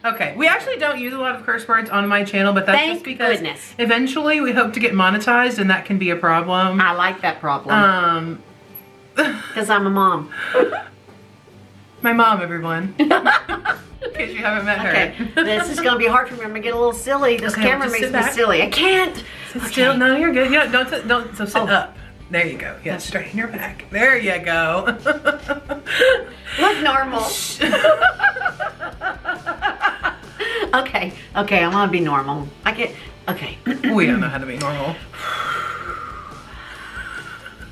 Okay, we actually don't use a lot of curse words on my channel, but that's just because eventually we hope to get monetized, and that can be a problem. I like that problem. Because I'm a mom. My mom, everyone. In case you haven't met her. Okay, this is going to be hard for me. I'm going to get a little silly. This camera makes me silly. I can't. Sit still. No, you're good. Yeah, don't. So sit up. There you go. Yeah, straighten your back. There you go. Look normal. Okay, I want to be normal. Okay. We don't know how to be normal.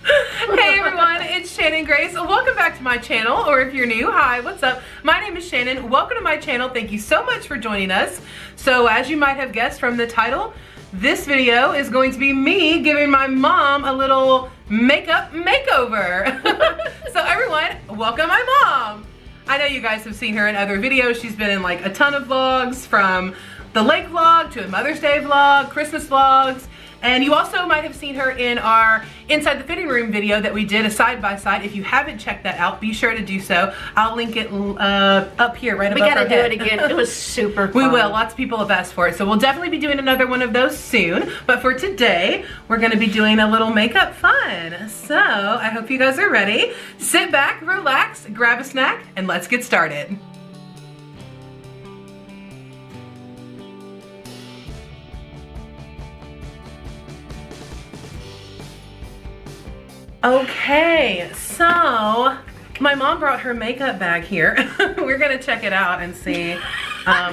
Hey everyone, it's Shannon Grace. Welcome back to my channel, or if you're new, hi, what's up? My name is Shannon. Welcome to my channel. Thank you so much for joining us. So as you might have guessed from the title, this video is going to be me giving my mom a little makeup makeover. So everyone, welcome my mom. I know you guys have seen her in other videos. She's been in like a ton of vlogs, from the lake vlog to a Mother's Day vlog, Christmas vlogs. And you also might have seen her in our Inside the Fitting Room video that we did, a side-by-side. If you haven't checked that out, be sure to do so. I'll link it up here right above our head. We gotta do it again. It was super fun. We will. Lots of people have asked for it. So we'll definitely be doing another one of those soon. But for today, we're gonna be doing a little makeup fun. So I hope you guys are ready. Sit back, relax, grab a snack, and let's get started. Okay, so my mom brought her makeup bag here. We're gonna check it out and see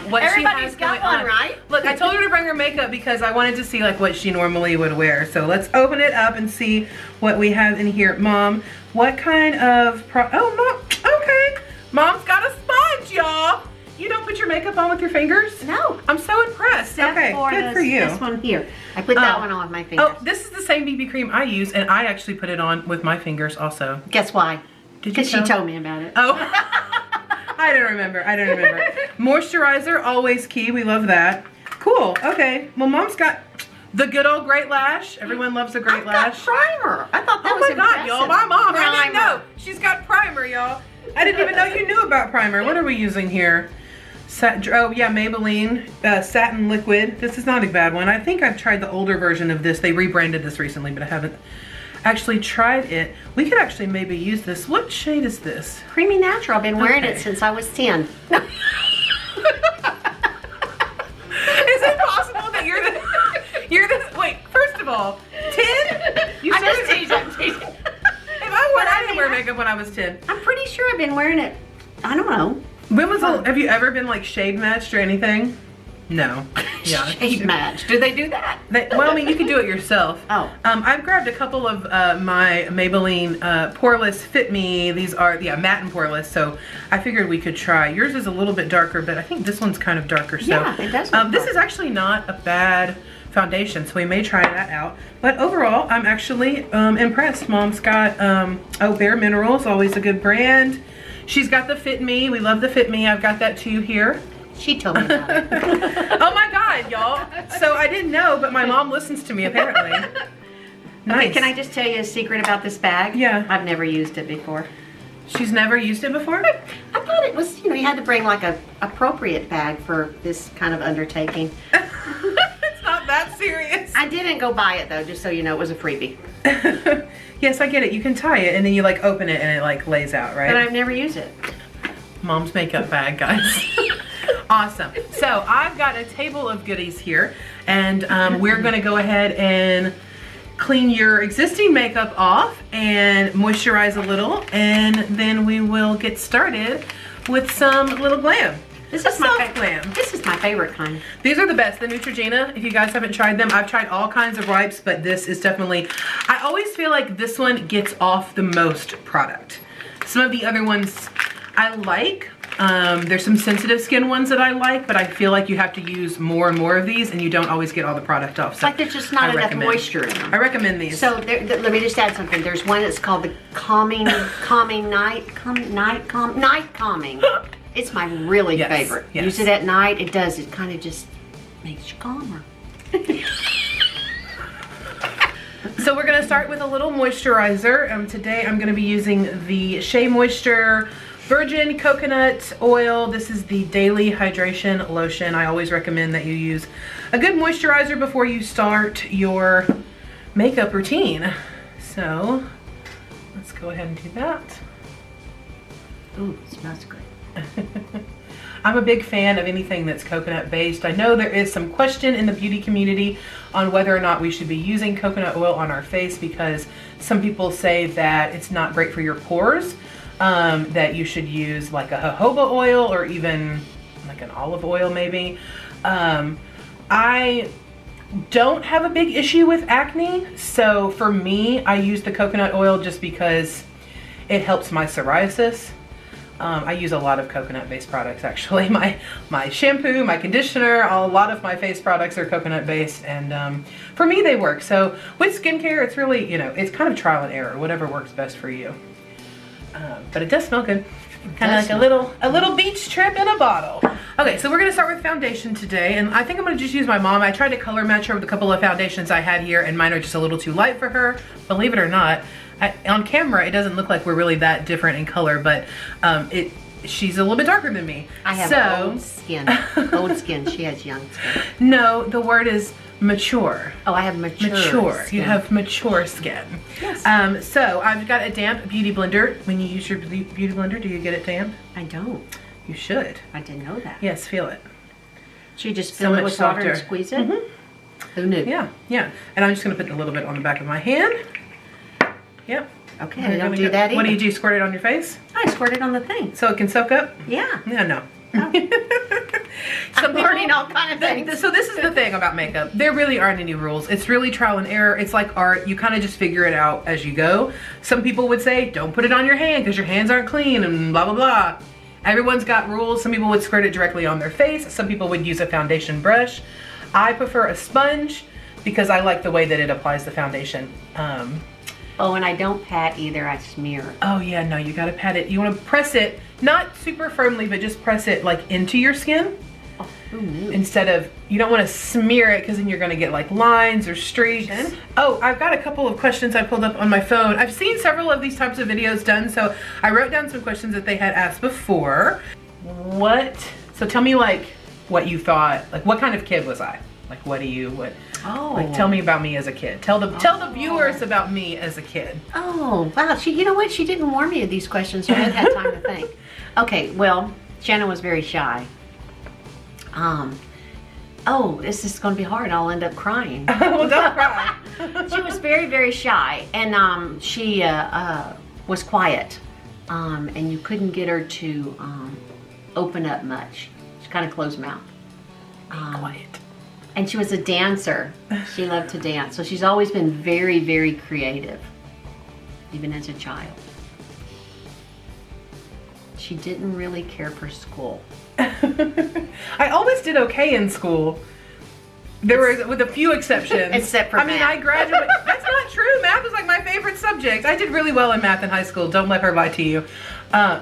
what she has going on. Right? Look, I told her to bring her makeup because I wanted to see like what she normally would wear. So let's open it up and see what we have in here. Mom, what kind of oh, Mom, okay. Mom's got a sponge, y'all. You don't put your makeup on with your fingers? No. I'm so impressed. Okay, good for you. This one here. I put that one on with my fingers. Oh, this is the same BB cream I use, and I actually put it on with my fingers also. Guess why? Because she told me about it. Oh. I don't remember. Moisturizer, always key. We love that. Cool. Okay. Well, Mom's got the good old Great Lash. Everyone loves a Great Lash. Primer. I thought that was impressive. Oh my God, y'all. My mom. I didn't know. She's got primer, y'all. I didn't even know you knew about primer. What are we using here? Oh yeah, Maybelline Satin Liquid. This is not a bad one. I think I've tried the older version of this. They rebranded this recently, but I haven't actually tried it. We could actually maybe use this. What shade is this? Creamy Natural. I've been wearing it since I was 10. Is it possible that you're the, wait, first of all, 10? You I'm just teasing. I didn't wear makeup when I was 10. I'm pretty sure I've been wearing it, I don't know. When was have you ever been like shade matched or anything? No. Yeah. Shade matched. Do they do that? Well, I mean, you can do it yourself. Oh. I've grabbed a couple of my Maybelline Poreless Fit Me. These are, yeah, matte and poreless. So I figured we could try. Yours is a little bit darker, but I think this one's kind of darker. So yeah, it does. This is actually not a bad foundation, so we may try that out. But overall, I'm actually impressed. Mom's got Bare Minerals, always a good brand. She's got the Fit Me. We love the Fit Me. I've got that too here. She told me about it. Oh my God, y'all. So I didn't know, but my mom listens to me apparently. Nice. Okay, can I just tell you a secret about this bag? Yeah. I've never used it before. She's never used it before? I thought it was, you had to bring like a appropriate bag for this kind of undertaking. It's not that serious. I didn't go buy it though, just so you know, it was a freebie. Yes, I get it. You can tie it and then you like open it and it like lays out, right? But I've never used it. Mom's makeup bag, guys. Awesome. So I've got a table of goodies here, and we're gonna go ahead and clean your existing makeup off and moisturize a little, and then we will get started with some little glam. This is my glam. This is my favorite kind. These are the best, the Neutrogena. If you guys haven't tried them, I've tried all kinds of wipes, but this is definitely, I always feel like this one gets off the most product. Some of the other ones I like. There's some sensitive skin ones that I like, but I feel like you have to use more and more of these and you don't always get all the product off. So like there's just not enough moisture in them. I recommend these. So let me just add something. There's one that's called the Night Calming. It's my really favorite. Yes. Use it at night. It does. It kind of just makes you calmer. So we're going to start with a little moisturizer. Today I'm going to be using the Shea Moisture virgin coconut oil. This is the Daily Hydration Lotion. I always recommend that you use a good moisturizer before you start your makeup routine. So let's go ahead and do that. Ooh, it smells great. I'm a big fan of anything that's coconut based. I know there is some question in the beauty community on whether or not we should be using coconut oil on our face, because some people say that it's not great for your pores, that you should use like a jojoba oil or even like an olive oil maybe. I don't have a big issue with acne, so for me, I use the coconut oil just because it helps my psoriasis. I use a lot of coconut-based products actually. My shampoo, my conditioner, a lot of my face products are coconut-based, and for me they work. So with skincare, it's really, you know, it's kind of trial and error, whatever works best for you. But it does smell good. Kind of like a little beach trip in a bottle. Okay, so we're gonna start with foundation today, and I think I'm gonna just use my mom. I tried to color match her with a couple of foundations I had here, and mine are just a little too light for her. Believe it or not, on camera it doesn't look like we're really that different in color, but she's a little bit darker than me. I have old skin. Old skin. She has young skin. No, the word is mature. Oh, I have mature skin. You have mature skin. Yes. So I've got a damp beauty blender. When you use your beauty blender, do you get it damp? I don't. You should. I didn't know that. Yes, feel it. So you just fill it with water and squeeze it? Mm-hmm. Who knew? Yeah, yeah. And I'm just gonna put a little bit on the back of my hand. Yep. Okay, I don't do that either. What do you do? Squirt it on your face? I squirt it on the thing. So it can soak up? Yeah. Yeah, no. I'm learning all kind of things. So this is the thing about makeup. There really aren't any rules. It's really trial and error. It's like art. You kind of just figure it out as you go. Some people would say, don't put it on your hand because your hands aren't clean and blah, blah, blah. Everyone's got rules. Some people would squirt it directly on their face. Some people would use a foundation brush. I prefer a sponge because I like the way that it applies the foundation. Oh, and I don't pat either, I smear. Oh yeah, no, you gotta pat it. You wanna press it, not super firmly, but just press it like into your skin. Oh, who knew? Instead of, you don't wanna smear it because then you're gonna get like lines or streaks. Oh, I've got a couple of questions I pulled up on my phone. I've seen several of these types of videos done, so I wrote down some questions that they had asked before. So tell me like what you thought, like what kind of kid was I? Like like tell me about me as a kid. Tell the viewers about me as a kid. Oh, wow. You know what? She didn't warn me of these questions, so I hadn't had time to think. Okay, well, Shannon was very shy. Oh, this is going to be hard. I'll end up crying. Well, don't cry. She was very, very shy, and she was quiet, and you couldn't get her to open up much. She's kind of closed mouth. Quiet. And she was a dancer. She loved to dance. So she's always been very, very creative, even as a child. She didn't really care for school. I always did okay in school. There were, with a few exceptions. Except for math. I graduated. That's not true. Math was like my favorite subject. I did really well in math in high school. Don't let her lie to you.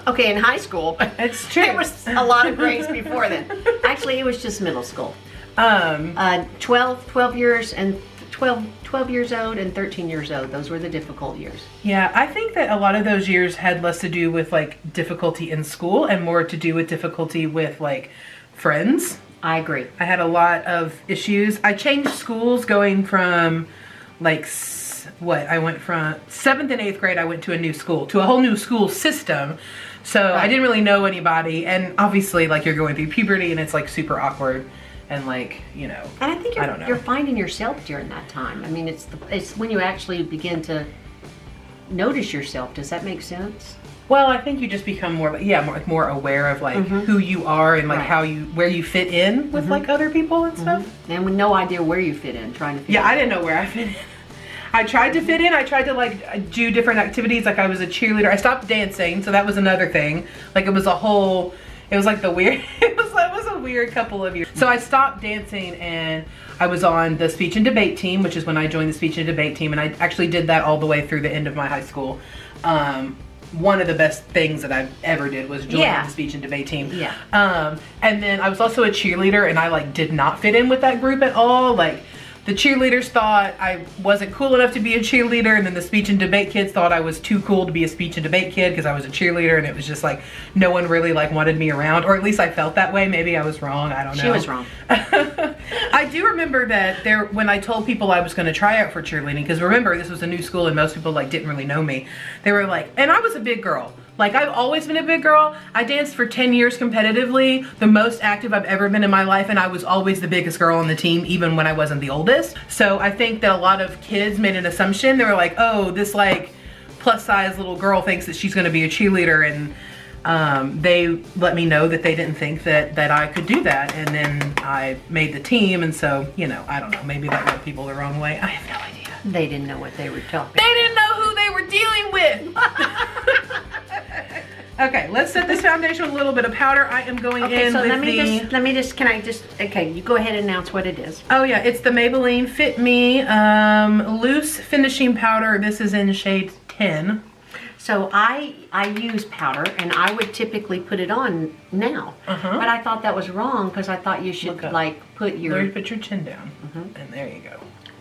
Okay, in high school. It's true. There was a lot of grades before then. Actually, it was just middle school. 12 years and 12 years old and 13 years old. Those were the difficult years. Yeah, I think that a lot of those years had less to do with like difficulty in school and more to do with difficulty with like friends. I agree. I had a lot of issues. I changed schools going from like I went from 7th and 8th grade, I went to a whole new school system. So right. I didn't really know anybody, and obviously like you're going through puberty and it's like super awkward. And like, you know, and I think you're finding yourself during that time. I mean, it's when you actually begin to notice yourself. Does that make sense? Well, I think you just become more aware of like who you are and like where you fit in with like other people and stuff. And with no idea where you fit in, trying to fit in. I didn't know where I fit in. I tried to fit in. I tried to like do different activities. Like I was a cheerleader. I stopped dancing, so that was another thing. Like it was like the weird, it was a weird couple of years. So I stopped dancing and I was on the speech and debate team, which is when I joined the speech and debate team, and I actually did that all the way through the end of my high school. One of the best things that I ever did was join the speech and debate team. Yeah. And then I was also a cheerleader, and I like did not fit in with that group at all. Like the the cheerleaders thought I wasn't cool enough to be a cheerleader, and then the speech and debate kids thought I was too cool to be a speech and debate kid because I was a cheerleader, and it was just like no one really like wanted me around, or at least I felt that way. Maybe I was wrong, I don't know. She was wrong. I do remember that when I told people I was going to try out for cheerleading, because remember this was a new school and most people like didn't really know me, they were like, and I was a big girl. Like, I've always been a big girl. I danced for 10 years competitively, the most active I've ever been in my life, and I was always the biggest girl on the team, even when I wasn't the oldest. So I think that a lot of kids made an assumption. They were like, oh, this like plus size little girl thinks that she's gonna be a cheerleader, and they let me know that they didn't think that I could do that. And then I made the team, and so, you know, I don't know, maybe that rubbed people the wrong way. I have no idea. They didn't know what they were talking. They didn't know who they were dealing with. Okay, let's set this foundation with a little bit of powder. I am going in so with okay, you go ahead and announce what it is. Oh yeah, it's the Maybelline Fit Me Loose Finishing Powder. This is in shade 10. So I use powder, and I would typically put it on now. But I thought that was wrong, because I thought you should like put your... There, you put your chin down, and there you go.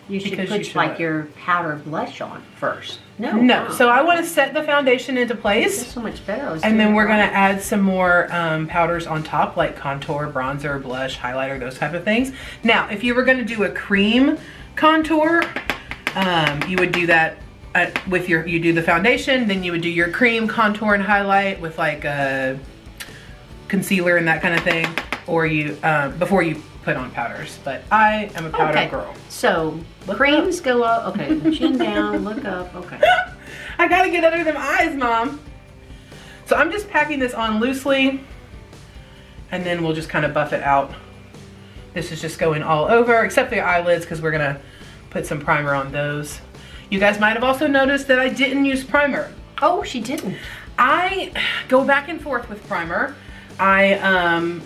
You should put like your powder blush on first. No. So I want to set the foundation into place. That's so much better. And then we're going to add some more powders on top, like contour, bronzer, blush, highlighter, those type of things. Now, if you were going to do a cream contour, you would do that with you do the foundation, then you would do your cream contour and highlight with like a concealer and that kind of thing, or you before you put on powders. But I am a powder girl. So creams go up. Okay, chin down, look up. Okay. I gotta get under them eyes, Mom. So I'm just packing this on loosely, and then we'll just kind of buff it out. This is just going all over, except the eyelids, because we're gonna put some primer on those. You guys might have also noticed that I didn't use primer. Oh, she didn't. I go back and forth with primer. I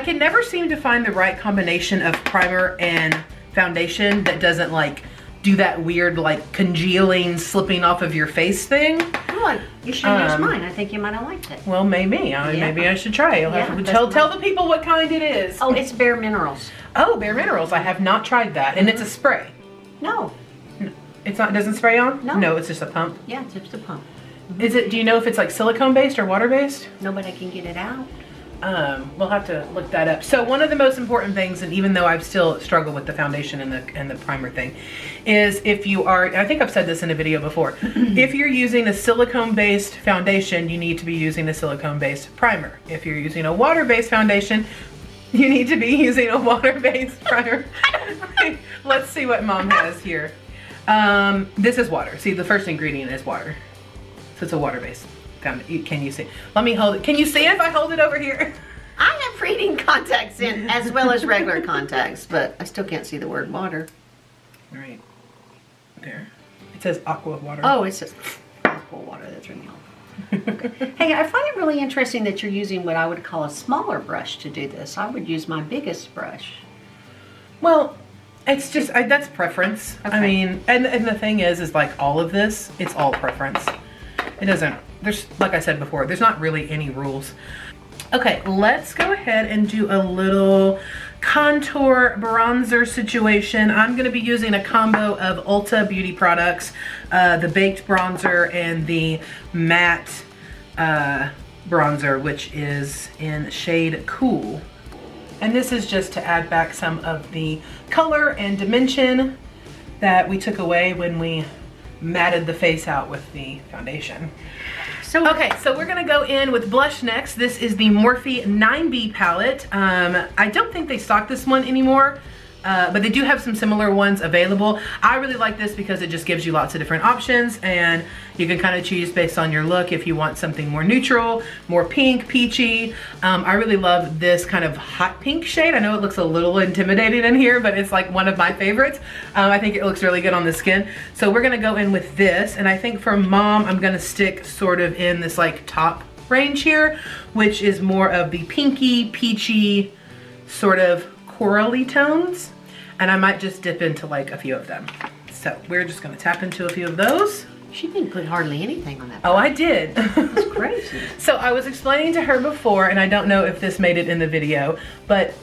can never seem to find the right combination of primer and foundation that doesn't like do that weird like congealing, slipping off of your face thing. Oh, you should use mine. I think you might have liked it. Well, maybe. Maybe I should try. You'll have to tell the people what kind it is. Oh, it's Bare Minerals. Oh, Bare Minerals. I have not tried that. And it's a spray. No. It's not, doesn't spray on? No. No, it's just a pump. Yeah, it's just a pump. Is it, do you know if it's like silicone based or water based? Nobody can get it out. We'll have to look that up. So one of the most important things, and even though I've still struggled with the foundation and the primer thing, is if you are, I think I've said this in a video before, if you're using a silicone-based foundation, you need to be using a silicone-based primer. If you're using a water-based foundation, you need to be using a water-based primer. Let's see what Mom has here. This is water. See, the first ingredient is water. So it's a water-based. Can you see? Let me hold it. Can you see it if I hold it over here? I have reading contacts in as well as regular contacts, but I still can't see the word water. Right there. It says aqua water. Oh, it says aqua water. That's really helpful. Okay. Hey, I find it really interesting that you're using what I would call a smaller brush to do this. I would use my biggest brush. Well, it's just that's preference. Okay. I mean, and the thing is like all of this, it's all preference. It doesn't. There's, like I said before, there's not really any rules. Okay, let's go ahead and do a little contour bronzer situation. I'm gonna be using a combo of Ulta Beauty products, the baked bronzer and the matte bronzer, which is in shade Cool. And this is just to add back some of the color and dimension that we took away when we matted the face out with the foundation. Okay, so we're gonna go in with blush next. This is the Morphe 9B palette. I don't think they stock this one anymore, but they do have some similar ones available. I really like this because it just gives you lots of different options, and you can kind of choose based on your look if you want something more neutral, more pink, peachy. I really love this kind of hot pink shade. I know it looks a little intimidating in here, but it's like one of my favorites. I think it looks really good on the skin. So we're gonna go in with this, and I think for Mom, I'm gonna stick sort of in this like top range here, which is more of the pinky, peachy, sort of corally tones. And I might just dip into like a few of them. So we're just gonna tap into a few of those. She didn't put hardly anything on that. Oh, I did. That's crazy. So I was explaining to her before, and I don't know if this made it in the video, but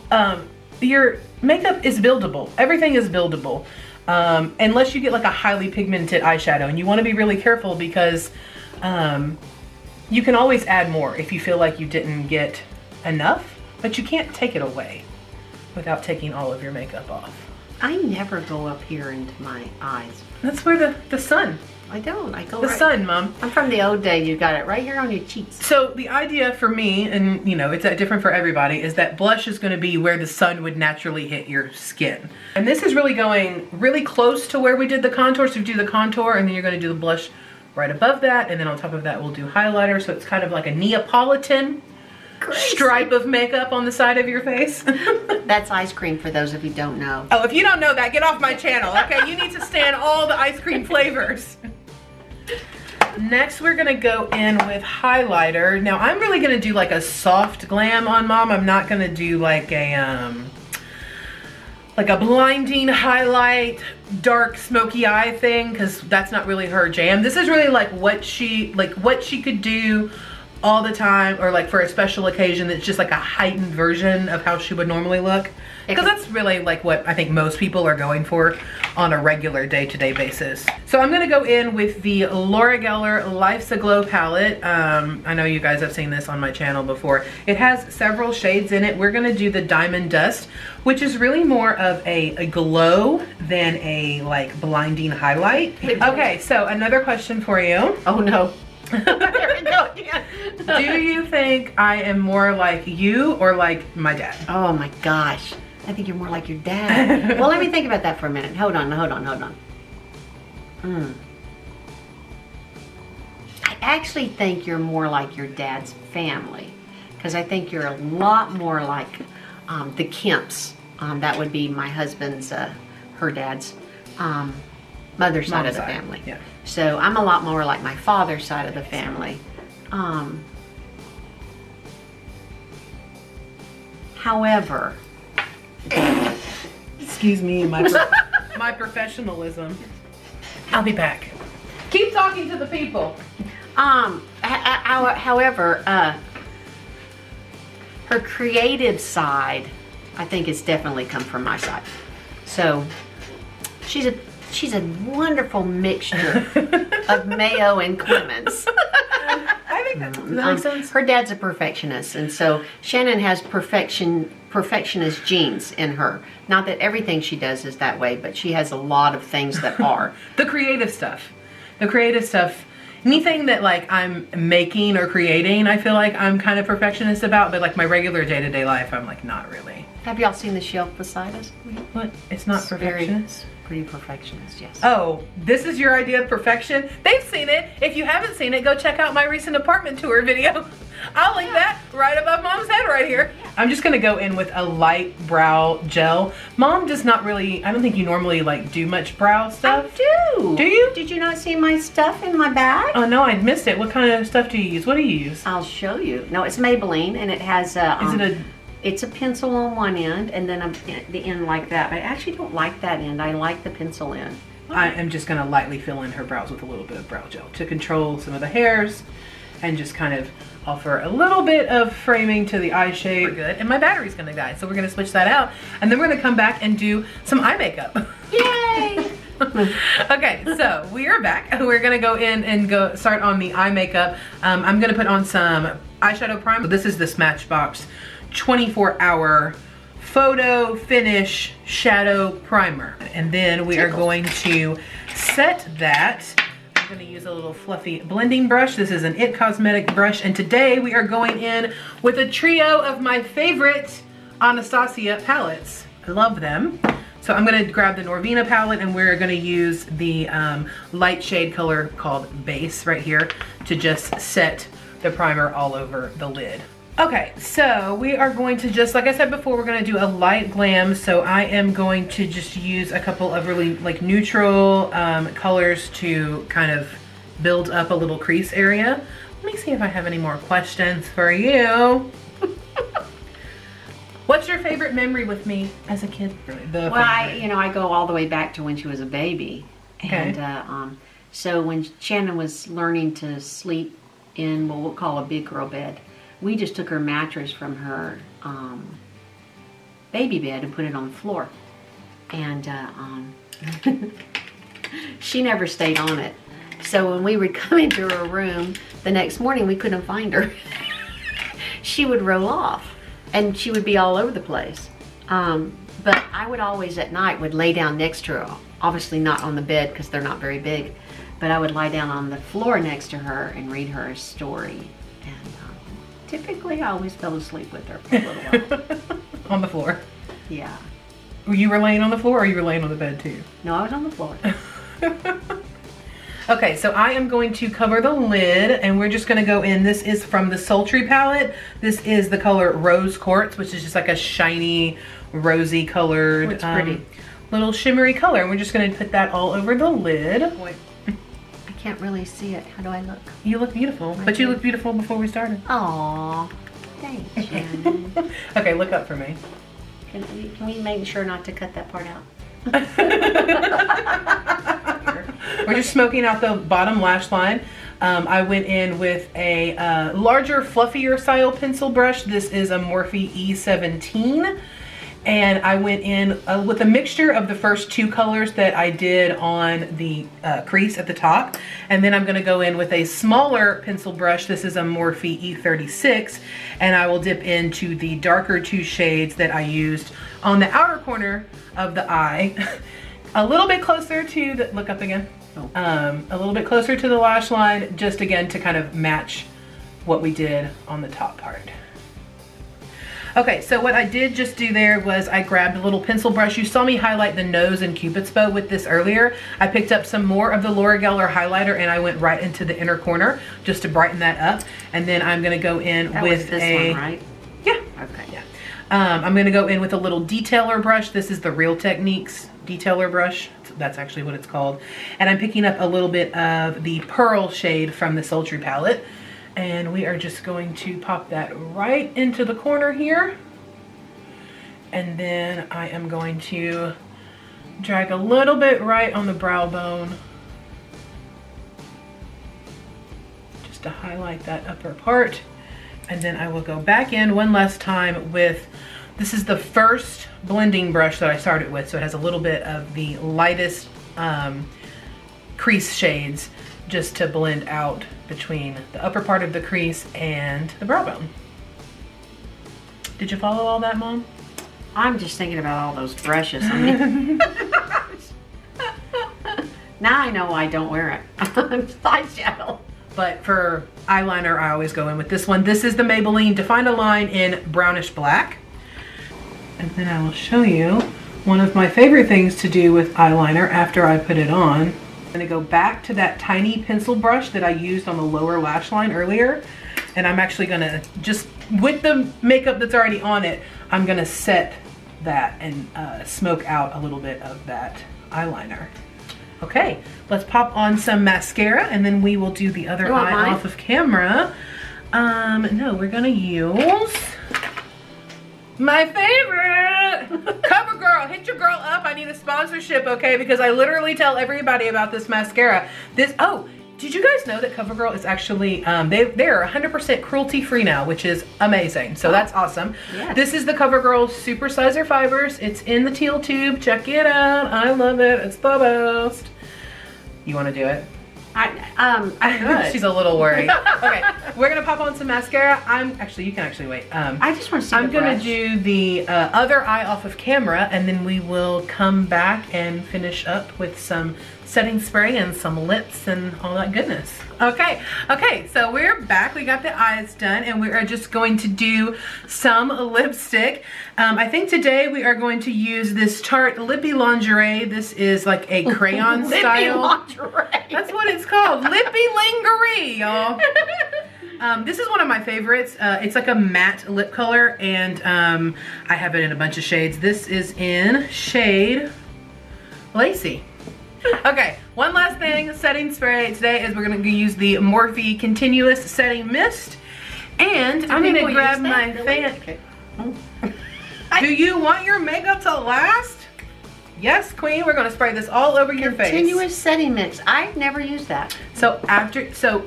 your makeup is buildable. Everything is buildable. Unless you get like a highly pigmented eyeshadow, and you want to be really careful because you can always add more if you feel like you didn't get enough, but you can't take it away without taking all of your makeup off. I never go up here into my eyes. That's where the sun. I don't. I go The right. sun, Mom. I'm from the old day. You got it right here on your cheeks. So the idea for me, and you know, it's different for everybody, is that blush is going to be where the sun would naturally hit your skin. And this is really going really close to where we did the contour. So you do the contour and then you're going to do the blush right above that. And then on top of that, we'll do highlighter. So it's kind of like a Neapolitan stripe of makeup on the side of your face. That's ice cream for those of you who don't know. Oh, if you don't know that, get off my channel, okay? You need to stand all the ice cream flavors. Next, we're gonna go in with highlighter. Now, I'm really gonna do like a soft glam on Mom. I'm not gonna do like a blinding highlight, dark smoky eye thing, because that's not really her jam. This is really like what she could do all the time, or like for a special occasion that's just like a heightened version of how she would normally look. Because that's really like what I think most people are going for on a regular day-to-day basis. So I'm gonna go in with the Laura Geller Life's a Glow palette. I know you guys have seen this on my channel before. It has several shades in it. We're gonna do the Diamond Dust, which is really more of a glow than a like blinding highlight. Okay, so another question for you. Oh no. There we go again. Do you think I am more like you or like my dad? Oh my gosh. I think you're more like your dad. Well, let me think about that for a minute. Hold on. I actually think you're more like your dad's family, because I think you're a lot more like the Kemps. That would be my husband's, her dad's mother's side of the family. Yeah. So I'm a lot more like my father's side of the family. However, excuse me, my professionalism. I'll be back. Keep talking to the people. however, her creative side, I think, it's definitely come from my side. So she's a wonderful mixture of Mayo and Clemens. I think that makes sense. Her dad's a perfectionist, and so Shannon has perfectionist genes in her. Not that everything she does is that way, but she has a lot of things that are. The creative stuff. Anything that like I'm making or creating, I feel like I'm kind of perfectionist about, but like my regular day-to-day life, I'm like not really. Have y'all seen the shelf beside us? What? It's not perfectionist? Pretty perfectionist, yes. Oh, this is your idea of perfection? They've seen it. If you haven't seen it, go check out my recent apartment tour video. I'll link that right above Mom's head right here. I'm just gonna go in with a light brow gel. Mom does not really, I don't think you normally like do much brow stuff. I do. Do you? Did you not see my stuff in my bag? Oh no, I missed it. What kind of stuff do you use? What do you use? I'll show you. No, it's Maybelline, and it has a... Is it a... It's a pencil on one end, and then the end like that. I actually don't like that end. I like the pencil end. I am just gonna lightly fill in her brows with a little bit of brow gel to control some of the hairs and just kind of offer a little bit of framing to the eye shape. We're good. And my battery's gonna die, so we're gonna switch that out. And then we're gonna come back and do some eye makeup. Yay! Okay, so we are back. We're gonna go in and start on the eye makeup. I'm gonna put on some eyeshadow primer. This is the Smashbox 24-hour photo finish shadow primer. And then we are going to set that. I'm gonna use a little fluffy blending brush. This is an IT Cosmetic brush. And today we are going in with a trio of my favorite Anastasia palettes. I love them. So I'm gonna grab the Norvina palette, and we're gonna use the light shade color called Base right here to just set the primer all over the lid. Okay, so we are going to just, like I said before, we're gonna do a light glam. So I am going to just use a couple of really like neutral colors to kind of build up a little crease area. Let me see if I have any more questions for you. What's your favorite memory with me as a kid? Well, I go all the way back to when she was a baby. Okay. And so when Shannon was learning to sleep in what we'll call a big girl bed, we just took her mattress from her baby bed and put it on the floor. And she never stayed on it. So when we would come into her room the next morning, we couldn't find her. She would roll off and she would be all over the place. But I would always at night would lay down next to her, obviously not on the bed because they're not very big, but I would lie down on the floor next to her and read her a story. And typically I always fell asleep with her for a little while. On the floor? Yeah. You were laying on the floor or you were laying on the bed too? No, I was on the floor. Okay, so I am going to cover the lid and we're just gonna go in. This is from the Sultry palette. This is the color Rose Quartz, which is just like a shiny, rosy colored, it's pretty. Little shimmery color. And we're just gonna put that all over the lid. Wait. I can't really see it. How do I look? You look beautiful, but you looked beautiful before we started. Aw, thanks, Shannon. Okay, look up for me. Can we make sure not to cut that part out? We're just smoking out the bottom lash line. I went in with a larger, fluffier style pencil brush. This is a Morphe E17. And I went in with a mixture of the first two colors that I did on the crease at the top. And then I'm gonna go in with a smaller pencil brush. This is a Morphe E36. And I will dip into the darker two shades that I used on the outer corner of the eye. A little bit closer to the, look up again. Oh. A little bit closer to the lash line, just again to kind of match what we did on the top part. Okay, so what I did just do there was I grabbed a little pencil brush. You saw me highlight the nose and Cupid's bow with this earlier. I picked up some more of the Laura Geller highlighter and I went right into the inner corner just to brighten that up. And then I'm gonna go in with this one, right? Yeah. Okay. Yeah. I'm gonna go in with a little detailer brush. This is the Real Techniques detailer brush. That's actually what it's called. And I'm picking up a little bit of the Pearl shade from the Sultry palette. And we are just going to pop that right into the corner here. And then I am going to drag a little bit right on the brow bone. Just to highlight that upper part. And then I will go back in one last time with, this is the first blending brush that I started with. So it has a little bit of the lightest crease shades just to blend out between the upper part of the crease and the brow bone. Did you follow all that, Mom? I'm just thinking about all those brushes. I mean, now I know I don't wear it. Eyeshadow. But for eyeliner, I always go in with this one. This is the Maybelline Define a Line in brownish black. And then I will show you one of my favorite things to do with eyeliner after I put it on. I'm gonna go back to that tiny pencil brush that I used on the lower lash line earlier. And I'm actually gonna just, with the makeup that's already on it, I'm gonna set that and smoke out a little bit of that eyeliner. Okay, let's pop on some mascara and then we will do the other eye off of camera. No, we're gonna use my favorite, CoverGirl. Hit your girl up. I need a sponsorship, okay? Because I literally tell everybody about this mascara. Oh, did you guys know that CoverGirl is actually, they're 100% cruelty free now, which is amazing. So that's awesome. Yes. This is the CoverGirl Super Sizer Fibers. It's in the teal tube. Check it out. I love it. It's the best. You want to do it? I could. She's a little worried. Okay, we're gonna pop on some mascara. You can actually wait. I just want to see I'm gonna do the other eye off of camera and then we will come back and finish up with some setting spray and some lips and all that goodness. Okay, so we're back. We got the eyes done and we are just going to do some lipstick. I think today we are going to use this Tarte Lippy Lingerie. This is like a crayon style. Lippy Lingerie. That's what it's called. Lippy Lingerie, y'all. This is one of my favorites. It's like a matte lip color and I have it in a bunch of shades. This is in shade Lacy. Okay, one last thing, setting spray. Today is we're gonna use the Morphe Continuous Setting Mist. And I'm gonna grab my fan. Okay. Do you want your makeup to last? Yes, queen, we're gonna spray this all over your face. Continuous setting mix. I've never used that. So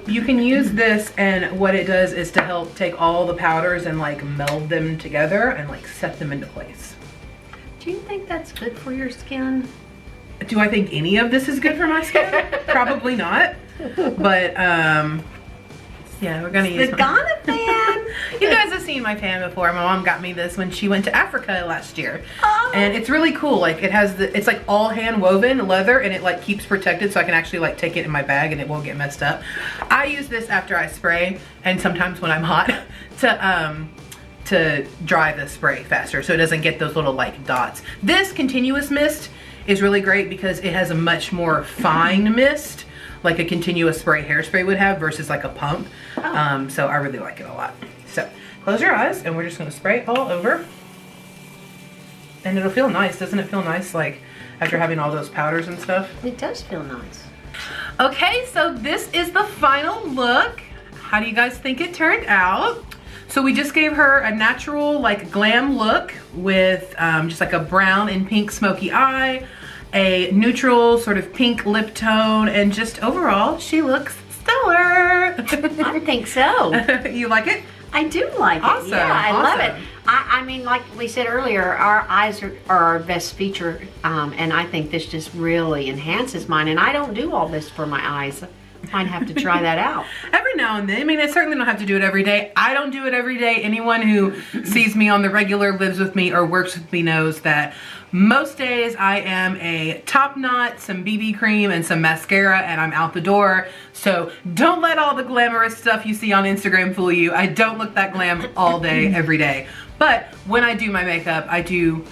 you can use this and what it does is to help take all the powders and like meld them together and like set them into place. Do you think that's good for your skin? Do I think any of this is good for my skin? Probably not. But yeah, we're gonna use the Ghana fan. You guys have seen my pan before. My mom got me this when she went to Africa last year. Oh. And it's really cool. Like it has it's like all hand woven leather, and it like keeps protected, so I can actually like take it in my bag and it won't get messed up. I use this after I spray, and sometimes when I'm hot to dry the spray faster so it doesn't get those little like dots. This continuous mist is really great because it has a much more fine mist, like a continuous spray hairspray would have versus like a pump. Oh. So I really like it a lot. So close your eyes and we're just gonna spray it all over. And it'll feel nice. Doesn't it feel nice like after having all those powders and stuff? It does feel nice. Okay, so this is the final look. How do you guys think it turned out? So we just gave her a natural like glam look with just like a brown and pink smoky eye, a neutral sort of pink lip tone, and just overall she looks stellar. I think so. You like it? I do like Awesome, it. Yeah, I love awesome. it. I mean, like we said earlier, our eyes are our best feature, and I think this just really enhances mine. And I don't do all this for my eyes. Might have to try that out. Every now and then. I mean, I certainly don't have to do it every day. I don't do it every day. Anyone who sees me on the regular, lives with me, or works with me knows that most days I am a top knot, some BB cream, and some mascara, and I'm out the door. So don't let all the glamorous stuff you see on Instagram fool you. I don't look that glam all day, every day. But when I do my makeup, I do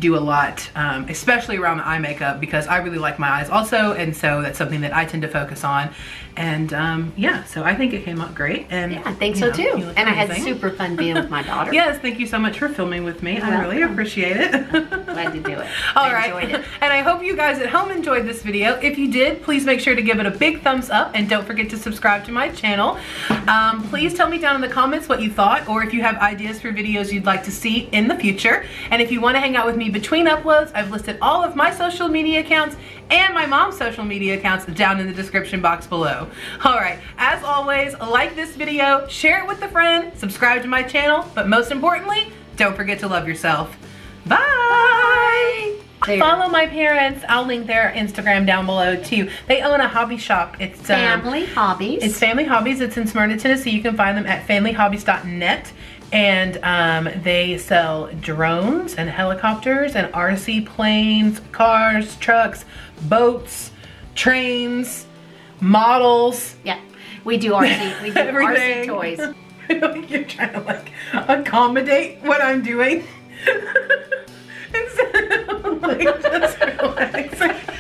a lot, especially around the eye makeup, because I really like my eyes also, and so that's something that I tend to focus on. And yeah, so I think it came out great. And Yeah, I think so too. And I had super fun being with my daughter. Yes, thank you so much for filming with me. You're I really welcome. appreciate it. Glad to do it. All I right, enjoyed it. and I hope you guys at home enjoyed this video. If you did, please make sure to give it a big thumbs up, and don't forget to subscribe to my channel. Please tell me down in the comments what you thought, or if you have ideas for videos you'd like to see in the future. And if you want to hang out with me between uploads, I've listed all of my social media accounts and my mom's social media accounts down in the description box below. All right, as always, like this video, share it with a friend, subscribe to my channel, but most importantly, don't forget to love yourself. Bye! There. Follow my parents. I'll link their Instagram down below too. They own a hobby shop. It's Family Hobbies. It's Family Hobbies. It's in Smyrna, Tennessee. You can find them at familyhobbies.net. And they sell drones and helicopters and RC planes, cars, trucks, boats, trains, models. Yeah, we do RC. We do Everything. RC toys. I feel like you're trying to like accommodate what I'm doing. Instead of like just relaxing.